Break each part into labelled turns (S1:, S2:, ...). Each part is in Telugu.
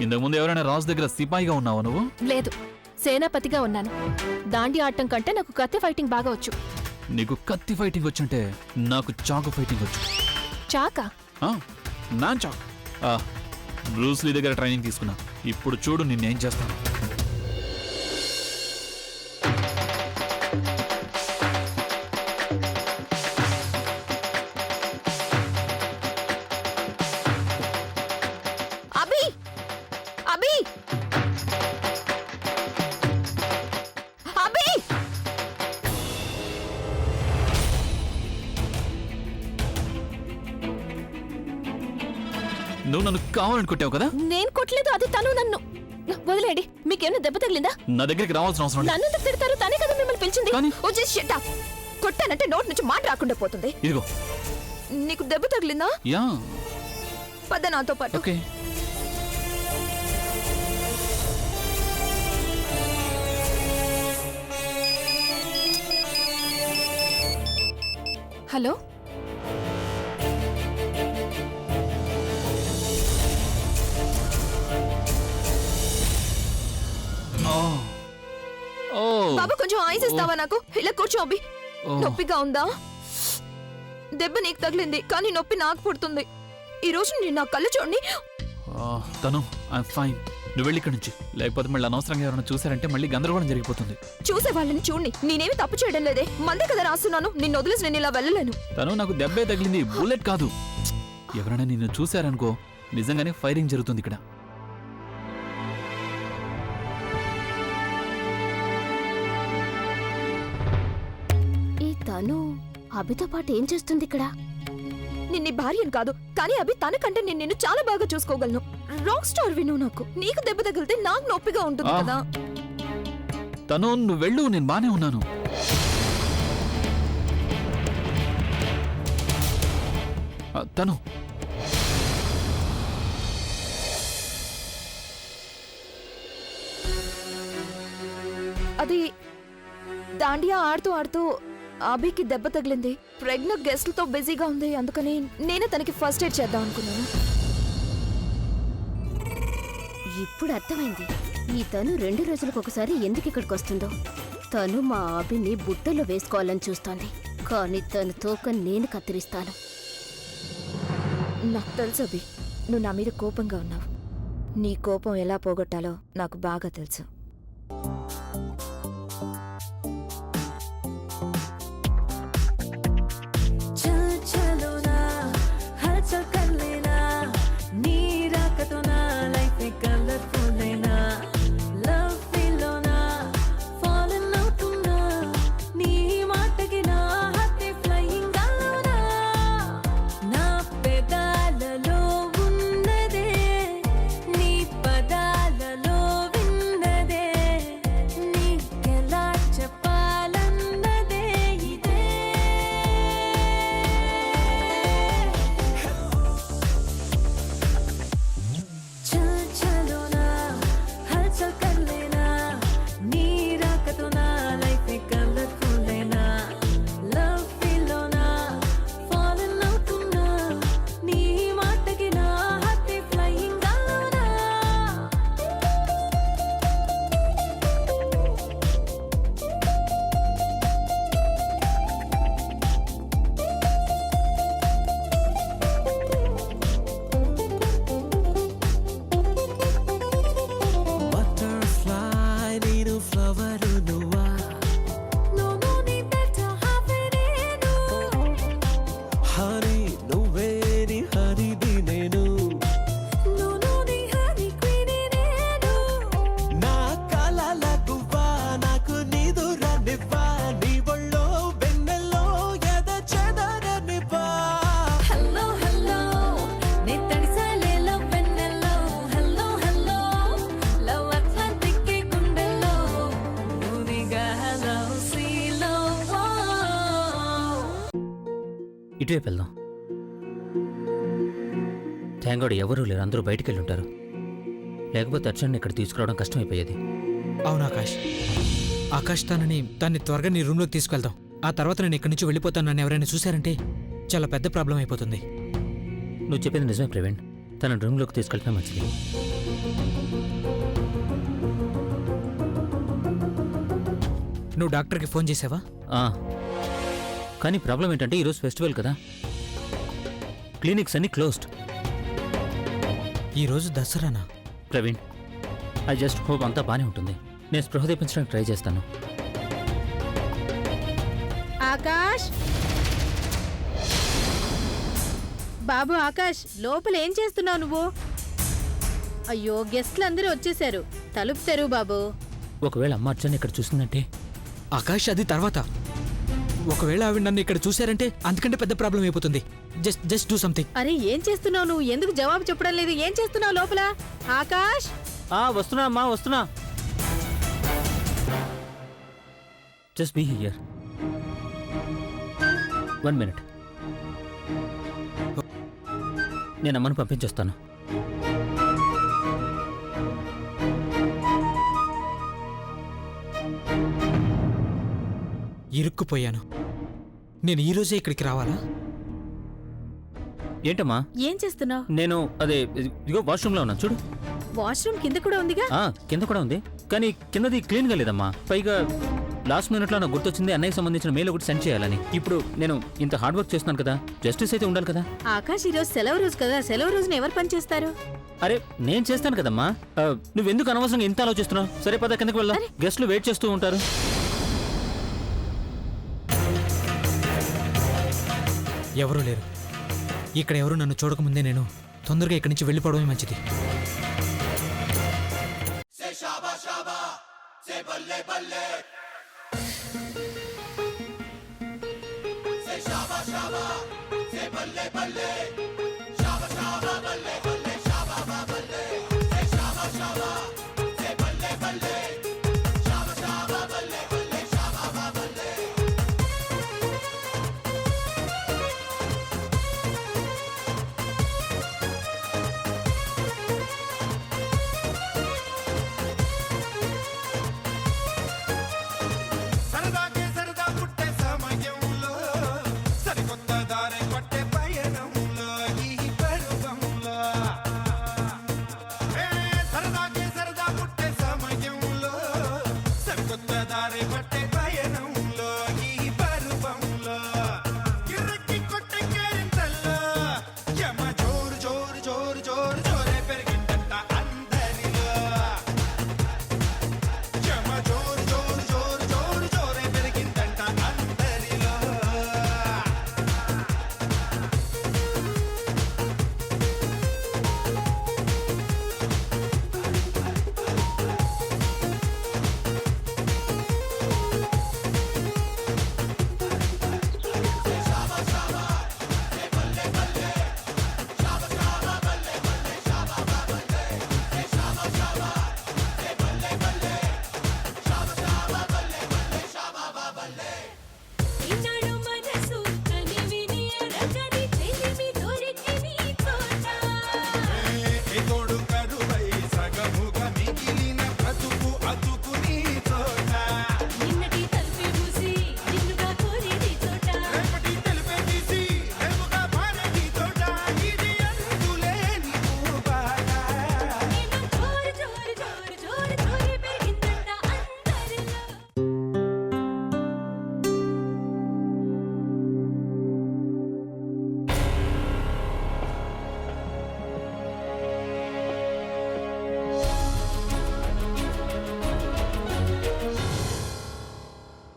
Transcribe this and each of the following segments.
S1: ఇంతకుముందు ఎవరైనా రాజు దగ్గర సిపాయిగా ఉన్నావా నువ్వు?
S2: లేదు, సేనాపతిగా ఉన్నాను. దాండి ఆడటం కంటే నాకు కత్తి ఫైటింగ్ బాగా వచ్చు.
S1: నీకు కత్తి ఫైటింగ్ వచ్చుంటే నాకు చాకు ఫైటింగ్ వచ్చు.
S2: చాకా?
S1: నా చాక్. బ్రూస్లీ దగ్గర ట్రైనింగ్ తీసుకున్నా. ఇప్పుడు చూడు నిన్నేం చేస్తాను.
S2: అభి! అభి! అభి!
S1: నువ్వు నన్ను కావాలనుకుంటావు కదా?
S2: నేను కొట్టలేదు, అది తను నన్ను. వదిలేండి. మీకేమైనా దెబ్బ తగిలిందా?
S1: నా దగ్గరికి రావాల్సిన అవసరం లేదు.
S2: నన్ను ఎందుకు తిడతారు? తనే కదా మిమ్మల్ని పిలిచింది.
S1: కానీ-
S2: ఓ జస్ట్ షట్ అప్. కొట్టానంటే నోట్ నుంచి మాట రాకుండా పోతుంది.
S1: ఇదిగో.
S2: నీకు దెబ్బ తగిలిందా?
S1: యా.
S2: పద నాతో పాటు.
S1: ఓకే.
S2: హలో, బాబు కొంచెం ఐస్ ఇస్తావా నాకు? ఇలా కూర్చో అభి. నొప్పిగా ఉందా? దెబ్బ నీకు తగిలింది కానీ నొప్పి నాకు పుడుతుంది. ఈ రోజు నేను నా కళ్ళు చూడండి.
S1: తను ఐఎమ్ ఫైన్. నువ్వు వెళ్ళి ఇక్కడి నుంచి, లేకపోతే మళ్ళీ అనవసరంగా ఎవరైనా చూసారంటే మళ్ళీ గందరగోళం జరిగిపోతుంది.
S2: చూసే వాళ్ళని చూడండి. నేనేమి తప్పు చేయడం లేదే. మందే కదా రాస్తున్నాను. నిన్ను వదిలేసి నేను ఇలా వెళ్ళలేను.
S1: తను నాకు దెబ్బే తగిలింది, బుల్లెట్ కాదు. ఎవరైనా నిన్ను చూశారనుకో, నిజంగానే ఫైరింగ్ జరుగుతుంది ఇక్కడ.
S2: ఈ తను అభితో పాటు ఏం చేస్తుంది ఇక్కడ? నిన్ను భార్యను కాదు, కానీ అభి తనకంటే నేను నిన్ను చాలా బాగా చూసుకోగలను. రాక్ స్టార్ విను. నాకు నీకు దెబ్బ తగిలితే నాకు నొప్పిగా ఉంటుంది కదా.
S1: తను నువ్వు వెళ్ళు, నేను బానే ఉన్నాను. తను
S2: అది దాండియా ఆడుతూ ఆడుతూ అభికి దెబ్బ తగిలింది. ప్రెగ్నెంట్ గెస్ట్లతో బిజీగా ఉంది, అందుకని నేనే తనకి ఫస్ట్ ఎయిడ్ చేద్దాం అనుకున్నాను.
S3: ఇప్పుడు అర్థమైంది ఈ తను 2 రోజులకు ఒకసారి ఎందుకు ఇక్కడికి వస్తుందో. తను మా అభిని బుట్టలో వేసుకోవాలని చూస్తోంది, కానీ తన తోక నేను కత్తిరిస్తాను.
S2: నాకు తెలుసు అభి, నువ్వు నా మీద కోపంగా ఉన్నావు. నీ కోపం ఎలా పోగొట్టాలో నాకు బాగా తెలుసు.
S4: ఇటువైపు వెళ్దాం. థ్యాంక్ ఎవరూ లేరు, అందరూ బయటికి వెళ్ళి ఉంటారు. లేకపోతే అర్చనని ఇక్కడ తీసుకురావడం కష్టమైపోయేది.
S5: అవును ఆకాష్. ఆకాష్ తన్ని త్వరగా నీ రూమ్లోకి తీసుకెళ్దాం. ఆ తర్వాత నేను ఇక్కడి నుంచి వెళ్ళిపోతాను. నన్ను ఎవరైనా చూశారంటే చాలా పెద్ద ప్రాబ్లం అయిపోతుంది.
S4: నువ్వు చెప్పింది నిజమే ప్రవీణ్. తన రూమ్లోకి తీసుకెళ్ళటం మంచిది.
S5: నువ్వు డాక్టర్కి ఫోన్ చేసావా?
S4: కానీ ప్రాబ్లం ఏంటంటే ఈరోజు ఫెస్టివల్ కదా, క్లినిక్స్ అన్ని క్లోజ్డ్.
S5: ఈరోజు దసరానా?
S4: ప్రవీణ్, ఐ జస్ట్ హోప్ అంతా బాగానే ఉంటుంది. నేను స్పృహ తెప్పించడానికి ట్రై చేస్తాను.
S6: ఆకాష్, బాబు ఆకాష్, లోపల ఏం చేస్తున్నావు నువ్వు? అయ్యో, గెస్ట్లు అందరూ వచ్చేసారు. తలుపు తెరువు బాబు.
S4: ఒకవేళ అమ్మ అర్జున్ ఇక్కడ చూసిందంటే?
S5: ఆకాష్, అది తర్వాత. ఒకవేళ ఆవిడ నన్ను ఇక్కడ చూశారంటే అంతకంటే పెద్ద ప్రాబ్లం అయిపోతుంది. Just do something.
S6: అరే, ఏం చేస్తున్నావు నువ్వు? ఎందుకు జవాబు చెప్పడం లేదు? ఏం చేస్తున్నావు లోపల? ఆకాష్,
S4: వస్తున్నా అమ్మా, వస్తున్నా. Just be here. 1 minute. నేను అమ్మను పంపించొస్తాను.
S5: ఇరుక్కుపోయాను. నేను ఈ రోజే ఇక్కడికి రావాలా?
S4: ఏంటమ్మా?
S6: ఏం చేస్తున్నావు?
S4: నేను ఇదిగో వాష్రూమ్లో ఉన్నాను చూడు.
S6: వాష్రూమ్ కింద కూడా ఉందిగా.
S4: కింద కూడా ఉంది, కానీ కిందది క్లీన్గా లేదమ్మా. పైగా లాస్ట్ మినిట్లో నాకు గుర్తొచ్చింది అన్నయ్యకి సంబంధించిన మెయిల్ ఒకటి సెండ్ చేయాలని. ఇప్పుడు నేను ఇంత హార్డ్ వర్క్ చేస్తున్నాను కదా, జస్టిస్ అయితే ఉండాలి కదా.
S6: ఆకాష్, ఈరోజు సెలవు రోజు కదా, సెలవు రోజున ఎవరు పని చేస్తారు?
S4: అరే, నేను చేస్తాను కదమ్మా. నువ్వెందుకు అనవసరంగా ఇంత ఆలోచిస్తున్నావు? సరే పద, కిందకి వెళ్దాం. గెస్ట్లు వెయిట్ చేస్తూ ఉంటారు.
S5: ఎవరూ లేరు ఇక్కడ. ఎవరు నన్ను చూడకముందే నేను తొందరగా ఇక్కడి నుంచి వెళ్ళిపోవడమే మంచిది.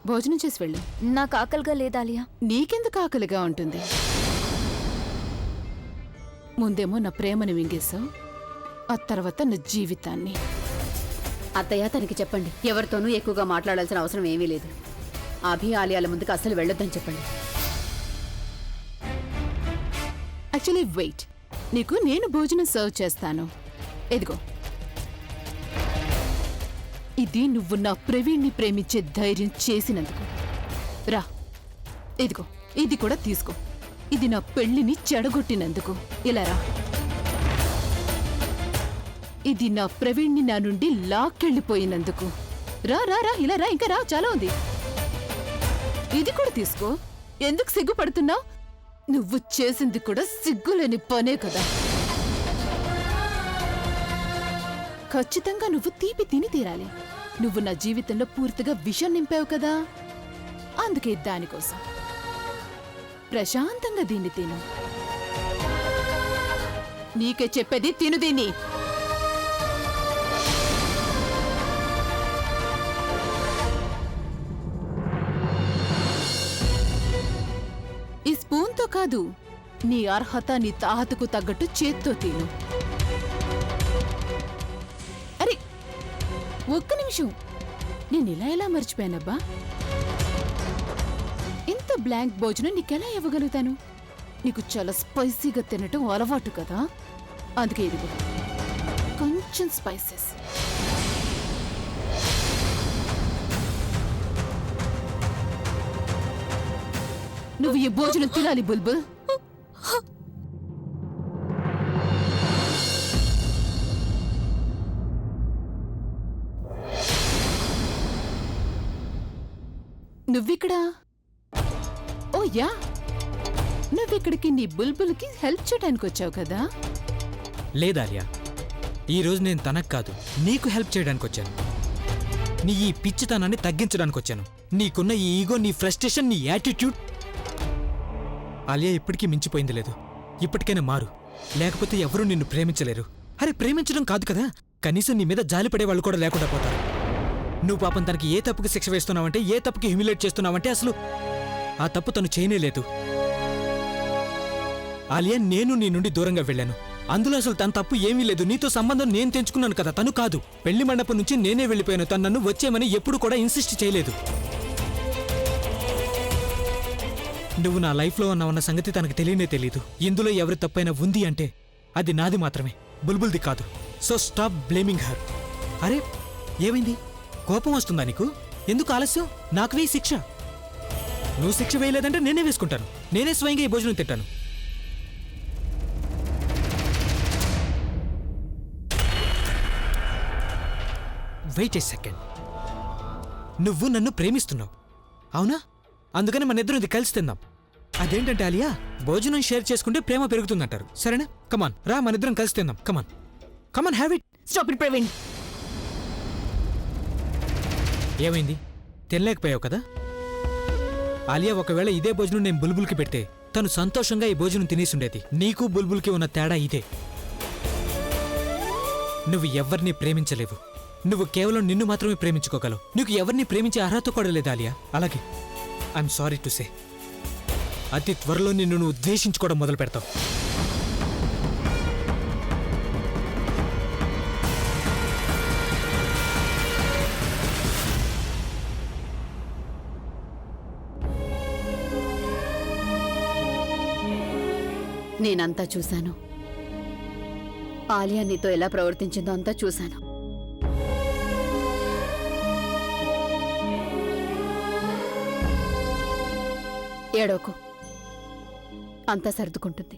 S7: భోజనం చేసి వెళ్ళు.
S2: నాకు ఆకలిగా లేదా ఆలియా?
S7: నీకెందుకు ఆకలిగా ఉంటుంది? ముందేమో నా ప్రేమను మింగేశావు, ఆ తర్వాత నా జీవితాన్ని.
S3: అత్తయ్య, తనకి చెప్పండి, ఎవరితోనూ ఎక్కువగా మాట్లాడాల్సిన అవసరం ఏమీ లేదు. అభి ఆలియాల ముందుకు అస్సలు వెళ్ళొద్దని చెప్పండి.
S7: యాక్చువల్లీ వెయిట్, నీకు నేను భోజనం సర్వ్ చేస్తాను. ఎదిగో, ఇది నువ్వు నా ప్రవీణ్ని ప్రేమించే ధైర్యం చేసినందుకు. రా, ఇదిగో, ఇది కూడా తీసుకో. ఇది నా పెళ్లిని చెడగొట్టినందుకు. ఇలా రా. ఇది నా ప్రవీణ్ని నా నుండి లాక్కెళ్ళిపోయినందుకు. రా రా రా, ఇలా రా, ఇంకా రా, చాలా ఉంది. ఇది కూడా తీసుకో. ఎందుకు సిగ్గుపడుతున్నావు? నువ్వు చేసింది కూడా సిగ్గులేని పనే కదా. ఖచ్చితంగా నువ్వు తీపి తిని తీరాలి. నువ్వు నా జీవితంలో పూర్తిగా విషం నింపావు కదా, అందుకే దానికోసం ప్రశాంతంగా దీన్ని తిను. నీకే చెప్పేది, తిను దీన్ని. ఈ స్పూన్తో కాదు, నీ అర్హత నీ తాహతకు తగ్గట్టు చేత్తో తిను. అరే ఒక్క నిమిషం, నేను ఇలా ఎలా మర్చిపోయానబ్బా? ఇంత బ్లాంక్ భోజనం నీకెలా ఇవ్వగలుగుతాను? నీకు చాలా స్పైసీగా తినటం అలవాటు కదా, అందుకే ఇదిగో కొంచెం స్పైసెస్. నువ్వు ఈ భోజనం తినాలి బుల్బుల్. నువ్విక్కడా? ఓ యా, నువ్విక్కడికి నీ బుల్బుల్కి హెల్ప్ చేయడానికి వచ్చావు కదా?
S5: లేదాలియా, ఈరోజు నేను తనకు కాదు నీకు హెల్ప్ చేయడానికి వచ్చాను. నీ ఈ పిచ్చితనాన్ని తగ్గించడానికి వచ్చాను. నీకున్న ఈ ఈగో, నీ ఫ్రస్ట్రేషన్, నీ యాటిట్యూడ్ ఆలియా ఇప్పటికీ మించిపోయింది లేదు. ఇప్పటికైనా మారు, లేకపోతే ఎవరూ నిన్ను ప్రేమించలేరు. అరే ప్రేమించడం కాదు కదా, కనీసం నీ మీద జాలిపడే వాళ్ళు కూడా లేకుండా పోతారు. నువ్వు పాపం తనకి ఏ తప్పుకి శిక్ష వేస్తున్నావంటే, ఏ తప్పుకి హ్యూమిలేట్ చేస్తున్నావంటే అసలు ఆ తప్పు తను చేయనేలేదు. ఆలియా, నేను నీ నుండి దూరంగా వెళ్ళాను. అందులో అసలు తన తప్పు ఏమీ లేదు. నీతో సంబంధం నేను తెంచుకున్నాను కదా, తను కాదు. పెళ్లి మండపం నుంచి నేనే వెళ్ళిపోయాను. తను నన్ను వచ్చేయమని ఎప్పుడు కూడా ఇన్సిస్ట్ చేయలేదు. నువ్వు నా లైఫ్లో ఉన్నావన్న సంగతి తనకు తెలియనే తెలీదు. ఇందులో ఎవరి తప్పైనా ఉంది అంటే అది నాది మాత్రమే, బుల్బుల్ది కాదు. So stop blaming her. అరే ఏమైంది? కోపం వస్తుందా నీకు? ఎందుకు ఆలస్యం? నాకు వేయి శిక్ష. నువ్వు శిక్ష వేయలేదంటే నేనే వేసుకుంటాను. నేనే స్వయంగా ఈ భోజనం తింటాను. వెయిట్ ఏ సెకండ్. నువ్వు నన్ను ప్రేమిస్తున్నావు అవునా? అందుకని మన ఇద్దరం ఇది కలిసి తిందాం. అదేంటంటే ఆలియా, భోజనం షేర్ చేసుకుంటే ప్రేమ పెరుగుతుందంటారు. సరేనా? కమాన్ రా, మన ఇద్దరం కలిసి తిందాం. Come on come on, have it.
S7: Stop it Praveen.
S5: ఏమైంది? తినలేకపోయావు కదా? ఆలియా, ఒకవేళ ఇదే భోజనం నేను బుల్బుల్కి పెడితే తను సంతోషంగా ఈ భోజనం తినేసుండేది. నీకు బుల్బుల్కి ఉన్న తేడా ఇదే. నువ్వు ఎవరిని ప్రేమించలేవు. నువ్వు కేవలం నిన్ను మాత్రమే ప్రేమించుకోగలవు. నీకు ఎవరిని ప్రేమించే అర్హత కూడా లేదు ఆలియా. అలాగే ఐఎమ్ సారీ టు సే, అతి త్వరలో నిన్ను నువ్వు ద్వేషించుకోవడం మొదలు పెడతావు.
S7: నేనంతా చూశాను. ఆలియా నీతో ఎలా ప్రవర్తించిందో అంతా చూశాను. ఏడోకు, అంతా సర్దుకుంటుంది.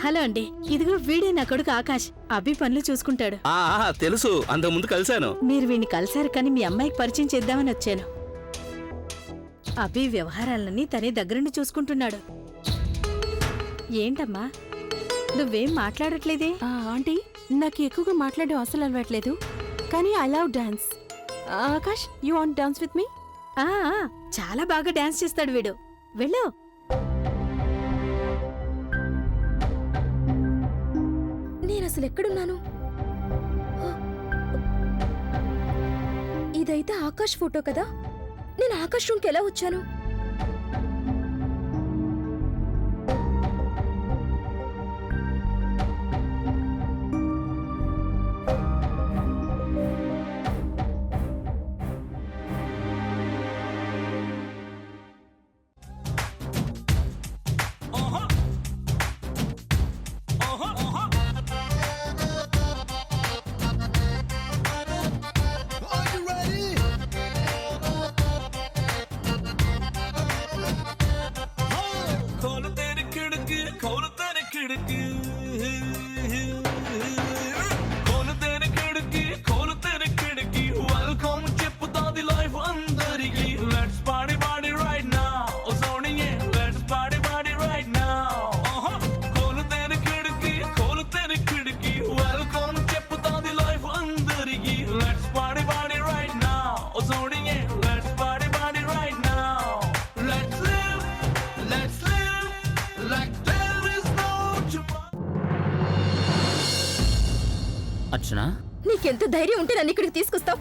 S6: హలో అండి, ఇదిగో వీడే నా కొడుకు ఆకాష్. అభి పనులు చూసుకుంటాడు.
S8: తెలుసు, అంతకుముందు కలిశాను.
S6: మీరు వీడిని కలిశారు కానీ మీ అమ్మాయికి పరిచయం చేద్దామని వచ్చాను. అభి వ్యవహారాలన్నీ తనే దగ్గరుండి చూసుకుంటున్నాడు. ఏంటమ్మా నువ్వేం మాట్లాడట్లేదే?
S2: ఆంటీ, నాకు ఎక్కువగా మాట్లాడడం అసలు అలవాట్లేదు, కానీ I love dance. Akash, you want dance with me?
S6: చాలా బాగా డాన్స్ చేస్తాడు వీడు. వెళ్ళు.
S2: నేను అసలు ఎక్కడున్నాను? ఇదైతే ఆకాష్ ఫోటో కదా. నేను ఆకాష్ రూమ్కి ఎలా వచ్చాను?
S4: అర్చన
S2: నీకెంత ధైర్యం ఉంటే నన్ను ఇక్కడికి తీసుకొస్తావు?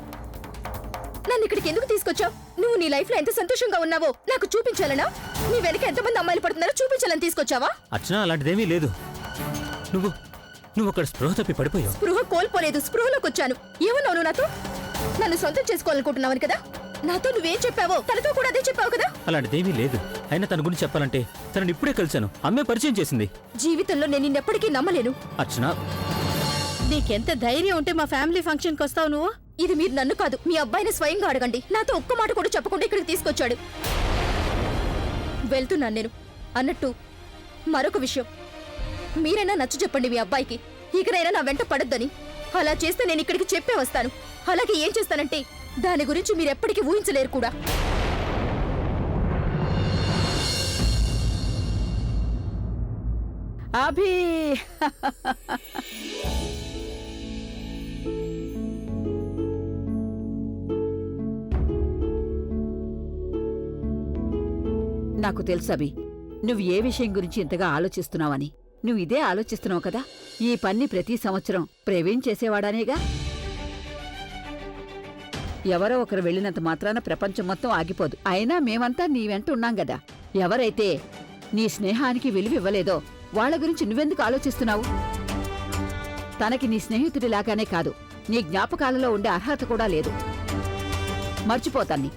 S2: నన్ను ఇక్కడికి ఎందుకు తీసుకొచ్చావు? నువ్వు నీ లైఫ్ లో ఎంత సంతోషంగా ఉన్నావో నాకు చూపించాలనా? నీ వెనక ఎంతమంది అమ్మాయిలు పడుతున్నారో చూపించాలని తీసుకొచ్చావా?
S4: అర్చన అలాంటిదేమీ లేదు. నువ్వు నువ్వు అక్కడ స్పృహ తప్పి పడిపోయావు.
S2: స్పృహ కోల్పోలేదు, స్పృహలోకి వచ్చాను. ఏమన్నావు నువ్వు నాతో? నన్ను సొంతం చేసుకోవాలనుకుంటున్నావని కదా? నాతో నువ్వేం చెప్పావో తనతో కూడా అదే చెప్పావు కదా?
S4: అలాంటిదేమీ లేదు. అయినా తన గురించి చెప్పాలంటే తనని ఇప్పుడే కలిశాను. అమ్మే పరిచయం చేసింది.
S2: జీవితంలో నేను నిన్నెప్పటికీ నమ్మలేను.
S4: అర్చన
S6: నీకెంత ధైర్యం ఉంటే మా ఫ్యామిలీ ఫంక్షన్కి వస్తావు నువ్వు?
S2: ఇది మీరు నన్ను కాదు, మీ అబ్బాయిని స్వయంగా అడగండి. నాతో ఒక్క మాట కూడా చెప్పకుండా ఇక్కడికి తీసుకొచ్చాడు. వెళ్తున్నాను నేను. అన్నట్టు మరొక విషయం, మీరైనా నచ్చ చెప్పండి మీ అబ్బాయికి, ఇకనైనా నా వెంట పడొద్దని. అలా చేస్తే నేను ఇక్కడికి చెప్పే వస్తాను. అలాగే ఏం చేస్తానంటే దాని గురించి మీరెప్పటికీ ఊహించలేరు కూడా.
S9: అభి నాకు తెలుసు అభి, నువ్వు ఏ విషయం గురించి ఇంతగా ఆలోచిస్తున్నావని. నువ్వు ఇదే ఆలోచిస్తున్నావు కదా. ఈ పని ప్రతి సంవత్సరం ప్రవీణ్ చేసేవాడానేగా. ఎవరో ఒకరు వెళ్ళినంత మాత్రాన ప్రపంచం మొత్తం ఆగిపోదు. అయినా మేమంతా నీ వెంట ఉన్నాం గదా. ఎవరైతే నీ స్నేహానికి విలువ ఇవ్వలేదో వాళ్ల గురించి నువ్వెందుకు ఆలోచిస్తున్నావు? తనకి నీ స్నేహితుడిలాగానే కాదు, నీ జ్ఞాపకాలలో ఉండే అర్హత కూడా లేదు. మర్చిపోతాన్ని.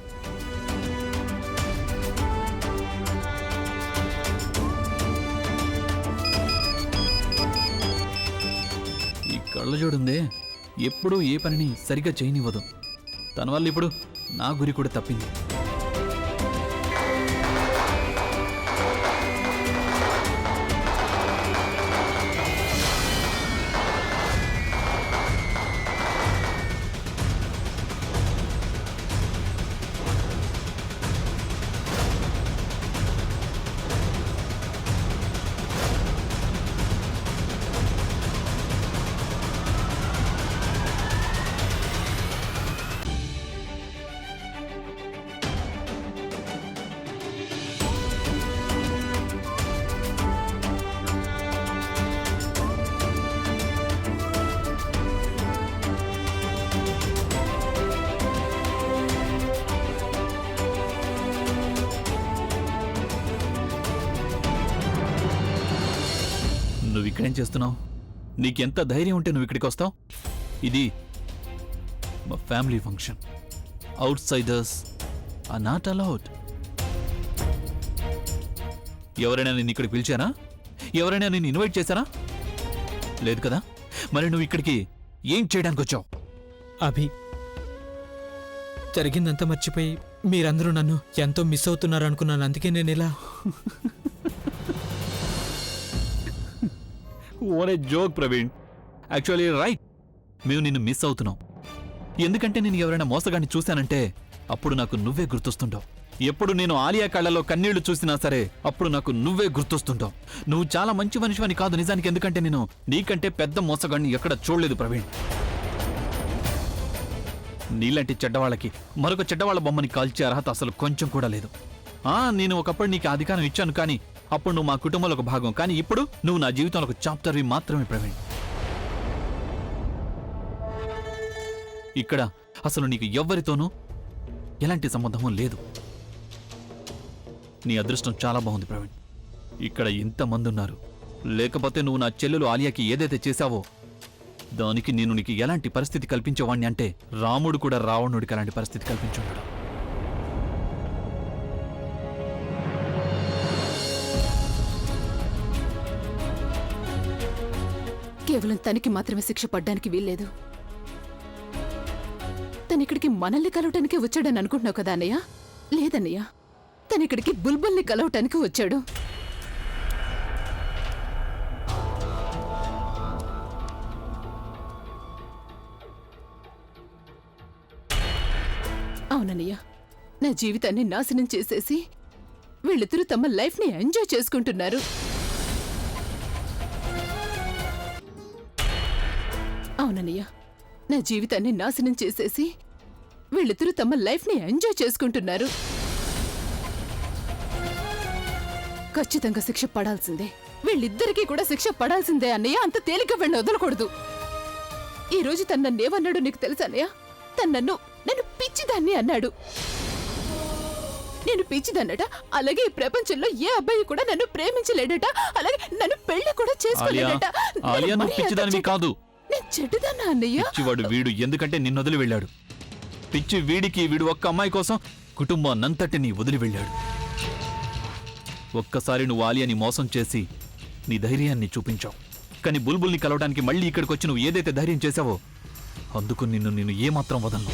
S1: ఈ కళ్ళజోడుందే ఎప్పుడూ ఏ పనిని సరిగ్గా చేయనివ్వదు. తన వల్ల ఇప్పుడు నా గురి కూడా తప్పింది. నువ్వు ఇక్కడేం చేస్తున్నావు? నీకెంత ధైర్యం ఉంటే నువ్వు ఇక్కడికి వస్తావు? ఇది మా family function. Outsiders are not allowed. ఎవరైనా నిన్ను ఇక్కడికి పిలిచారా? ఎవరైనా నిన్ను ఇన్వైట్ చేశారా? లేదు కదా. మరి నువ్వు ఇక్కడికి ఏం చేయడానికి వచ్చావు?
S5: అభి, జరిగిందంతా మర్చిపోయి మీరందరూ నన్ను ఎంతో మిస్ అవుతున్నారు అనుకున్నాను. అందుకే నేను ఇలా.
S1: What a joke Praveen. Actually right, మేము నిన్ను మిస్ అవుతున్నాం. ఎందుకంటే నేను ఎవరైనా మోసగాన్ని చూశానంటే అప్పుడు నాకు నువ్వే గుర్తొస్తుంటావు. ఎప్పుడు నేను ఆలియా కళ్ళలో కన్నీళ్లు చూసినా సరే అప్పుడు నాకు నువ్వే గుర్తొస్తుంటావు. నువ్వు చాలా మంచి మనిషివని కాదు నిజానికి, ఎందుకంటే నేను నీకంటే పెద్ద మోసగాన్ని ఎక్కడ చూడలేదు ప్రవీణ్. నీలాంటి చెడ్డవాళ్ళకి మరొక చెడ్డవాళ్ళ బొమ్మని కాల్చే అర్హత అసలు కొంచెం కూడా లేదు. నేను ఒకప్పుడు నీకు అధికారం ఇచ్చాను, కానీ అప్పుడు నువ్వు మా కుటుంబంలో ఒక భాగం. కానీ ఇప్పుడు నువ్వు నా జీవితంలో ఒక చాప్టర్వి మాత్రమే ప్రవీణ్. ఇక్కడ అసలు నీకు ఎవ్వరితోనూ ఎలాంటి సంబంధము లేదు. నీ అదృష్టం చాలా బాగుంది ప్రవీణ్. ఇక్కడ ఇంతమంది ఉన్నారు. లేకపోతే నువ్వు నా చెల్లెలు ఆలియాకి ఏదైతే చేశావో దానికి నేను నీకు ఎలాంటి పరిస్థితి కల్పించేవాణ్ణి అంటే రాముడు కూడా రావణుడికి అలాంటి పరిస్థితి కల్పించుంటాడు.
S7: కేవలం తనకి మాత్రమే శిక్ష పడ్డానికి వీల్లేదు. తనిక్కడికి మనల్ని కలవటానికి వచ్చాడని అనుకుంటున్నావు కదా అన్నయ్య? లేదన్నయ్య, తనిక్కడికి బుల్బుల్ని కలవటానికి వచ్చాడు. అవునన్నయ్య, నా జీవితాన్ని నాశనం చేసేసి వీళ్ళిద్దరూ తమ లైఫ్ని ఎంజాయ్ చేసుకుంటున్నారు. అవునన్నయ్య, నా జీవితాన్ని నాశనం చేసేసి వీళ్ళిద్దరూ తమ లైఫ్ని ఎంజాయ్ చేసుకుంటున్నారు. ఖచ్చితంగా శిక్ష పడాల్సిందే. వీళ్ళిద్దరికీ కూడా శిక్ష పడాల్సిందే అన్నయ్య. అంత తేలిక వీళ్ళని వదలకూడదు. ఈ రోజు తను నన్ను ఏమన్నాడు నీకు తెలుసా అన్నయ్య? తను నన్ను పిచ్చిదాన్ని అన్నాడు. నేను పిచ్చిదన్నట. అలాగే ఈ ప్రపంచంలో ఏ అబ్బాయి కూడా నన్ను ప్రేమించలేడట. అలాగే నన్ను పెళ్లి కూడా చేసుకోలేడట.
S1: ఆలియా, నువ్వు పిచ్చిదానివి కాదు.
S7: నేను చెడ్డదన్నా అన్నయ్య?
S1: పిచ్చివాడు వీడు, ఎందుకంటే నిన్ను వదిలి వెళ్ళాడు. పిచ్చి వీడికి వీడు ఒక్క అమ్మాయి కోసం కుటుంబాన్నంతటినీ వదిలి వెళ్ళాడు. ఒక్కసారి నువ్వు ఆలియాని మోసం చేసి నీ ధైర్యాన్ని చూపించావు. కానీ బుల్బుల్ని కలవడానికి మళ్ళీ ఇక్కడికి వచ్చి నువ్వు ఏదైతే ధైర్యం చేశావో అందుకు నిన్ను ఏమాత్రం వదలను.